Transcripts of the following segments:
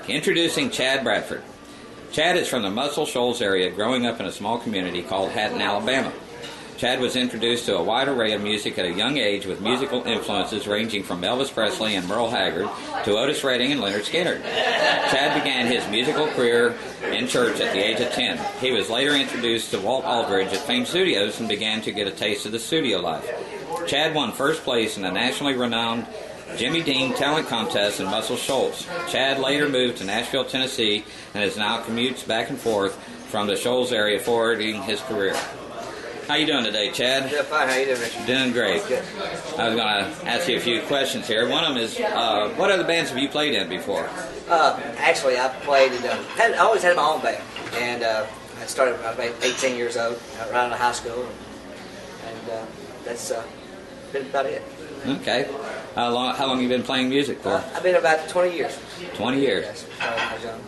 Introducing Chad Bradford. Chad is from the Muscle Shoals area, growing up in a small community called Hatton, Alabama. Chad was introduced to a wide array of music at a young age with musical influences ranging from Elvis Presley and Merle Haggard to Otis Redding and Lynyrd Skynyrd. Chad began his musical career in church at the age of 10. He was later introduced to Walt Aldridge at Fame Studios and began to get a taste of the studio life. Chad won first place in the nationally renowned Jimmy Dean Talent Contest in Muscle Shoals. Chad later moved to Nashville, Tennessee, and is now commutes back and forth from the Shoals area, forwarding his career. How you doing today, Chad? Yeah, fine. How you doing, Richard? Doing great. Good. I was going to ask you a few questions here. One of them is, what other bands have you played in before? Actually, I've played in, I always had my own band, and I started when I was about 18 years old, right out of high school, and that's been about it. Okay. How long have you been playing music for? I've been about 20 years. 20 years. Yes, I was young.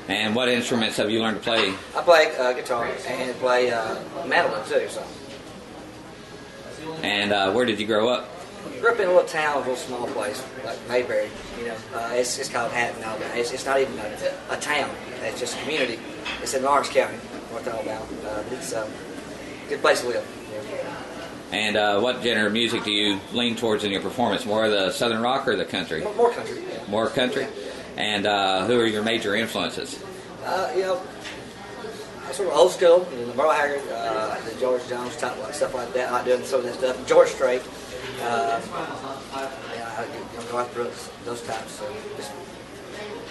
And what instruments have you learned to play? I play guitar and play mandolin too. So. And where did you grow up? I grew up in a little town, a little small place, like Mayberry. You know, it's called Hatton, Alabama. It's not even a town. It's just a community. It's in Orange County, North Alabama. It's a good place to live. And what genre of music do you lean towards in your performance? More of the southern rock or the country? More country. Yeah. More country? And who are your major influences? You know, sort of old school, you know, the Merle Haggard, the George Jones type stuff like that. I like doing some of that stuff. George Strait, Garth Brooks, those types. So just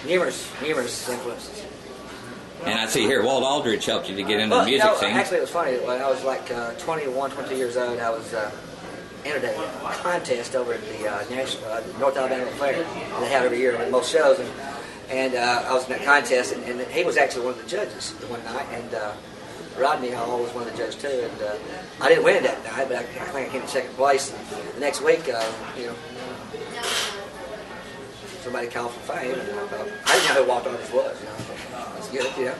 numerous influences. And I see here, Walt Aldridge helped you to get into the music scene. Actually, it was funny. When I was like 21, 22 years old, I was entered a contest over at the National North Alabama Fair. They have every year with most shows, and I was in that contest, and he was actually one of the judges one night, and Rodney Hall was one of the judges too. And I didn't win that night, but I think I came in second place. And the next week, you know, somebody called for fame, and I didn't know who Walt Aldridge was. You know, that's good, you know.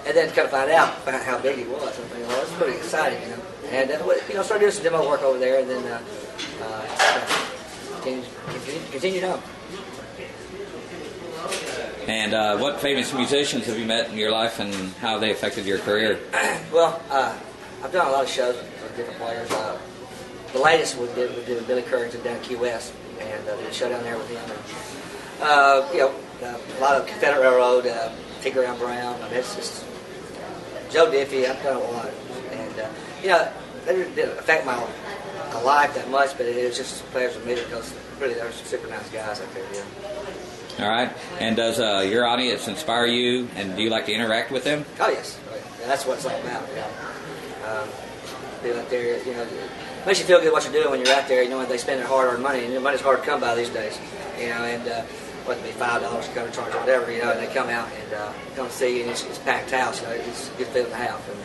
And then kind of find out how big he was. I think, well, it was pretty exciting, you know. And you know, started doing some demo work over there, and then continued on. And what famous musicians have you met in your life, and how they affected your career? Well, I've done a lot of shows with different players. The latest we did with Billy Currington down at Key West, and did a show down there with him. And, you know, a lot of Confederate Railroad, Tinker Brown. I mean, it's just Joe Diffie. I've done a lot, and you know, it didn't affect my life that much, but it was just players with me because really they're some super nice guys out there. Yeah. All right. And does your audience inspire you, and do you like to interact with them? Oh yes, that's what it's all about. You know, being out there, you know, makes you feel good what you're doing when you're out there. You know, they spend their hard-earned money, and money's hard to come by these days. You know, and whether it be $5 cover charge or whatever, you know, and they come out and come see you, and it's a packed house. You know, it's a good feeling to have, and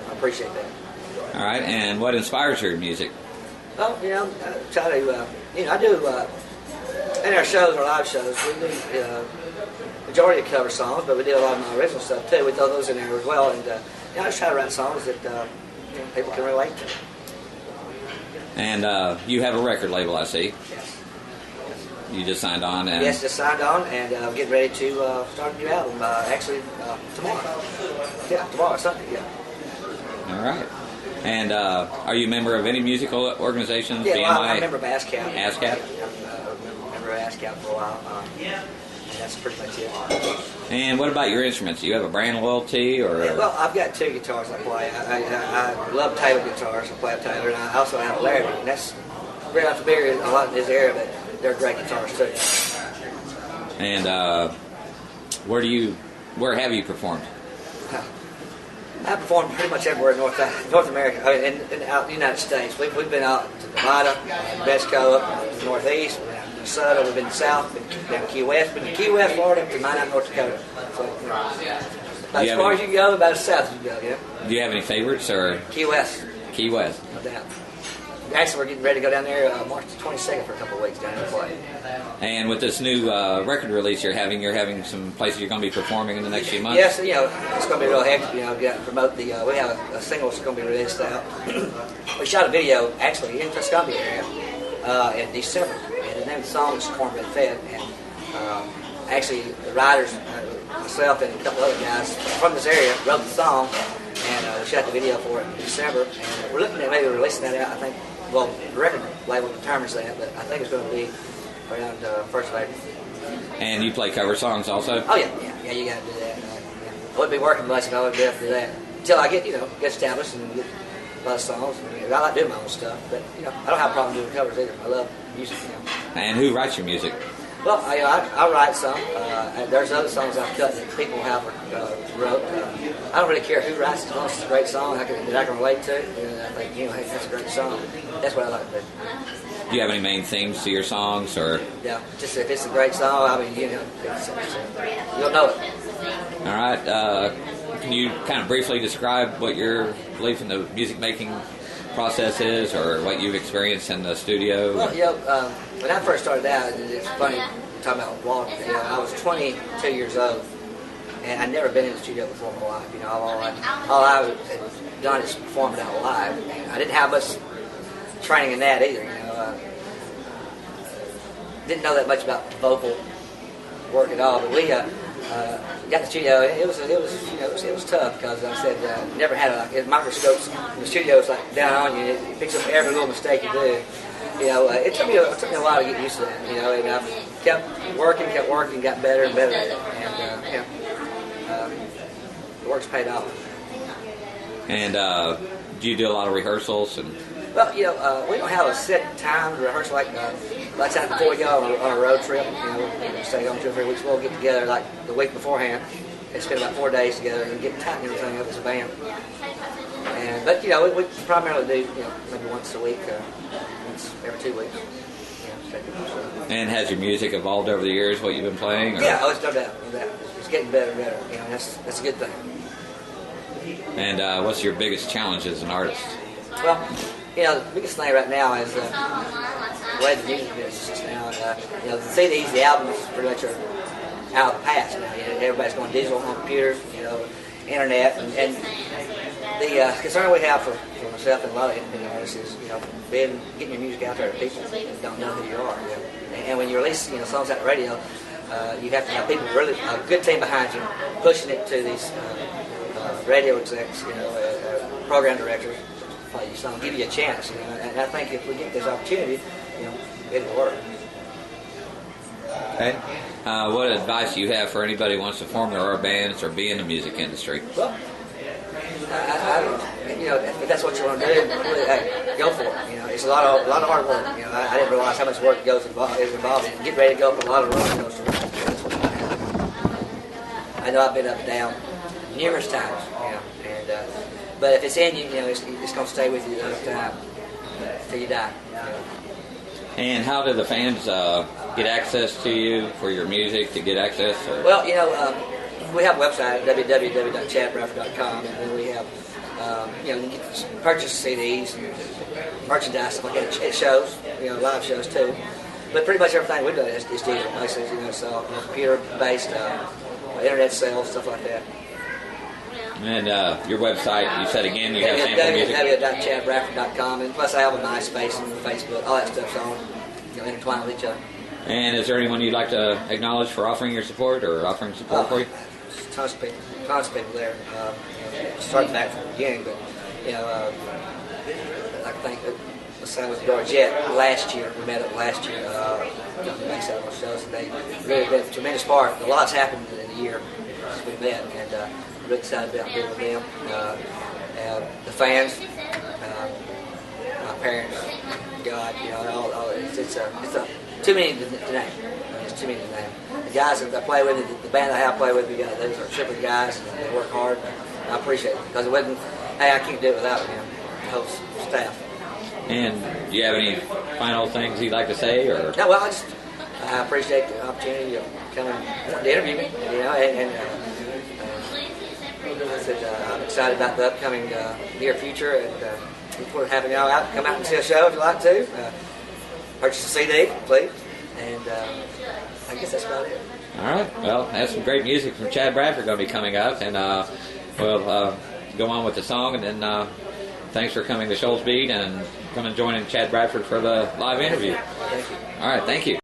I appreciate that. All right. And what inspires your music? Well, you know, I try to, you know, I do. In our shows, our live shows, we do majority of cover songs, but we do a lot of my original stuff too. We throw those in there as well, and you know, I just try to write songs that you know, people can relate to. And you have a record label, I see. Yes. You just signed on. And yes, just signed on, and I'm getting ready to start a new album. Actually, tomorrow. Yeah, tomorrow, Sunday. Yeah. All right. And are you a member of any musical organizations? Yeah, well, BMI? I'm a member of ASCAP. ASCAP? I'm a member of ASCAP for a while. And that's pretty much it. And what about your instruments? Do you have a brand loyalty, or? Yeah, well, I've got two guitars I play. I love Taylor guitars. I play a Taylor, and I also have a Larry. And that's very unfamiliar a lot in this area, but they're great guitars too. And where have you performed? I performed pretty much everywhere in North America, and out in the United States. We've been out to Nevada, Mexico, up the Northeast, we've been out to Minnesota, we've been south, been down to Key West, been to Key West, Florida, to Minot, North Dakota. So, you know, about as far as you can go, about as south as you can go, yeah. Do you have any favorites, or? Key West. Key West. No doubt. Actually, we're getting ready to go down there March the 22nd for a couple of weeks down there to play. And with this new record release you're having some places you're going to be performing in the next few months? Yes, you know, it's going to be real hectic. You know, to promote the. We have a single that's going to be released out. We shot a video actually in Tuscumbia area in December, and the name of the song is Cornbread Fed. And actually, the writers, myself and a couple other guys from this area wrote the song, and we shot the video for it in December. And we're looking at maybe releasing that out. I think, well, the record label determines that, but I think it's going to be around 1st of April. And you play cover songs also? Oh yeah, you got to do that. Yeah. I wouldn't be working much if I wouldn't be able to do that until I get get established and get a lot of songs. I like doing my own stuff, but I don't have a problem doing covers either. I love music. And who writes your music? Well, I write some. There's other songs I've cut that people have wrote. I don't really care who writes it as long as it's a great song that I can relate to. And I think, hey, that's a great song. That's what I like to do. Do you have any main themes to your songs, or? Yeah, just if it's a great song, I mean, you'll know it. All right. Can you kind of briefly describe what your belief in the music making process is, or what you've experienced in the studio? Well, when I first started out, it's funny talking about Walter. I was 22 years old, and I'd never been in the studio before in my life. All I had done is performed out live, and I didn't have much training in that either. Didn't know that much about vocal work at all. But we got in the studio. It was tough because like I said never had microscopes in the studio. It's like down on you. It picks up every little mistake you do. It took me a while to get used to that. And I kept working, got better and better at it, and the work's paid off. And do you do a lot of rehearsals and? Well, we don't have a set time to rehearse like a lot of times before we go on a road trip. We stay home 2 or 3 weeks. We'll get together like the week beforehand and spend about 4 days together and get tighten everything up as a band. But we primarily do maybe once a week, once every 2 weeks. And has your music evolved over the years? What you've been playing? Or? Yeah, it's no doubt. It's getting better and better. That's a good thing. And what's your biggest challenge as an artist? Well, the biggest thing right now is the way the music business is now. The CDs, the albums, pretty much are out of the past now. Everybody's going digital on computers, internet, and the concern we have for myself and a lot of independent artists is, getting your music out there to people that don't know who you are. And when you release, songs out the radio, you have to have people really a good team behind you, pushing it to these radio execs, program directors. Play your song, give you a chance, and I think if we get this opportunity, it'll work. Okay. What advice do you have for anybody who wants to form their own bands or be in the music industry? Well, if that's what you want to do, really, go for it. It's a lot of hard work. I didn't realize how much work is involved in get ready to go up a lot of roller coasters. I know I've been up and down numerous times, but if it's in you, it's going to stay with you the whole time until you die. And how do the fans get access to you for your music, to get access? Or? Well, we have a website, www.chadbradford.com, and then we have, you can purchase CDs and merchandise, stuff like that. It shows, live shows too. But pretty much everything we do is digital, basically, so computer-based, internet sales, stuff like that. And your website, you said again, you have sample music? www.chadbradford.com, and plus I have a MySpace and Facebook, all that stuff's on, intertwined with each other. And is there anyone you'd like to acknowledge for offering your support or offering support for you? Tons of people there. Starting back from the beginning, but I think the same with Georgette last year. We met up last year. Makes out of shows, and they really been a tremendous part. A lot's happened in a year since we met, and really excited about being with them. The fans, my parents, God, all it's too many to name. It's too many to name. The guys that I play with, the band I have played with, those are triple guys, and they work hard. I appreciate it because it wasn't. Hey, I can't do it without them. The whole staff. And do you have any final things you'd like to say, or? No, well, I appreciate the opportunity of coming to interview me. I said I'm excited about the upcoming near future, and look forward to having y'all out. Come out and see a show if you'd like to. Purchase a CD, please. And I guess that's about it. All right. Well, that's some great music from Chad Bradford going to be coming up, and we'll go on with the song, and then thanks for coming to Shoals Beat and coming and joining Chad Bradford for the live interview. Thank you. All right. Thank you.